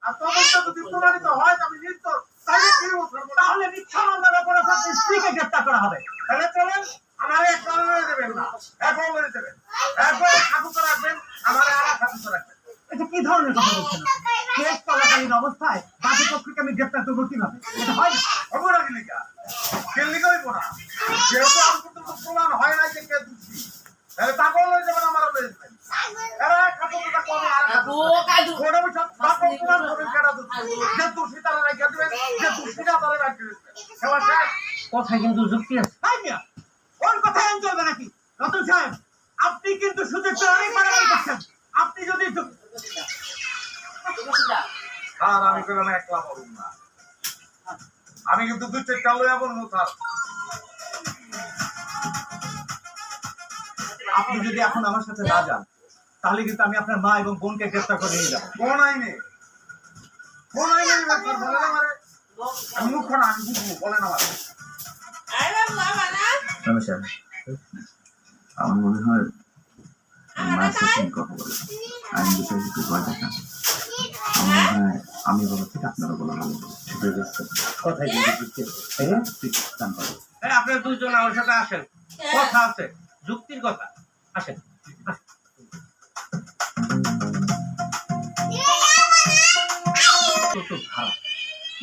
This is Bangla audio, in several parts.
আর তদন্ত যদি প্রমাণিত হয় আমি নির্দোষ তাহলে কি বলবো? তাহলে মিথ্যা মামলার অপরাধে আপনার স্ত্রীকে গ্রেফতার করা হবে। তাহলে চলেন আমার এক কারণে দেবেন না, এখন বলে দেবেন, একবার হাজতে রাখবেন, আমার আর হাজতে রাখবেন। এটা কি ধরনের কথা বলছেন আপনি? কেস চলাকালীন অবস্থায় বাদী পক্ষকে আমি গ্রেফতার করবো কিভাবে? এটা হয় না। অপরাধী লিখা কেলিকা হইব না, যেহেতু আজ পর্যন্ত প্রমাণ হয় নাই যে কে দোষী, তাহলে তাকেও লয়ে যাবেন, আমারও লয়ে যাবেন। এরা খাতুনটা কমে আর ওটা সব বাপও প্রমাণ করবেন কেটা দোষী, যে দোষী তারা রাখিয়া দেবেন, যে দোষী না তারা রাখিয়ে দেবেন। সেবা সাহেব কথায় কিন্তু যুক্তি আছে। তাই মিয়া, ওর কথায় আমি চলবে নাকি? রতন সাহেব, আপনি কিন্তু সুযোগ পেয়ে অনেক বাড়াবাড়ি করছেন। আপনি যদি আর আমি পেলাম একলা বলুন না, আমি কিন্তু দুই চারটা লইয়া বলবো স্যার। আপনি যদি এখন আমার সাথে না যান তাহলে কিন্তু আমি আপনার মা এবং বোনকে গ্রেফতার করে নিয়ে যাবো। কোন আইনে ব্যাপার বলেন আমারে, আমি মুখ না, আমি বুঝবো, বলেন আমারে। রমেশ, আমার মনে হয় মায়ের সাথে কথা বলে আইন বিষয়ে কিছু ভয় দেখা। আমার মনে হয় আমি বলা থেকে আপনারা বলা ভালো। কথাই কিন্তু যুক্তি আছে, তাই না? ঠিক কান পাবো। আপনারা দুইজন আমার সাথে আসেন, কথা আছে, যুক্তির কথা। আসেন।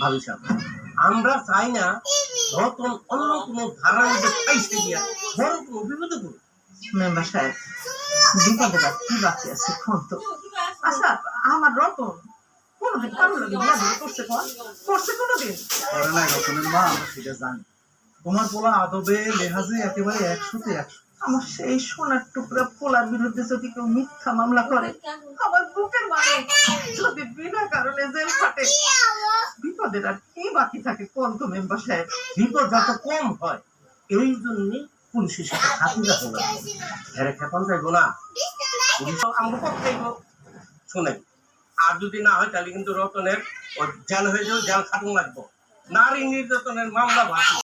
ভাবি সাহেব, আমরা চাই না রতন অন্য কোনো ধারার মধ্যে পাইছে গিয়া বড় কোনো বিপদে পড়ুক। মেম্বার সাহেব, বিপদের আর কি বাকি আছে কোন তো? আচ্ছা, আমার রতন কোনদিন কারোর লাগে বিয়া বিয়ে করছে কোনদিন? করে নাই রতনের মা, আমরা সেটা জানি। তোমার পোলা আদবে লেহাজে একেবারে 100-তে 100। আমার সেই সোনার টুকরা পোলার বিরুদ্ধে যদি কেউ মিথ্যা মামলা করে, আমার বুকের মানে যদি বিনা কারণে জেল খাটে, বিপদের আর কি বাকি থাকে কোন তো মেম্বার সাহেব? বিপদ যত কম হয় এই জন্য পুলিশের সাথে হাতি রাখো না, হেরে খেপন যাইবো না, পুলিশ আমাকে পক্ষে শোনেন। আর যদি না হয় তাহলে কিন্তু রতনের জেল হয়ে যাও, জেল খাটুন লাগবো। নারী নির্যাতনের মামলা ভাবি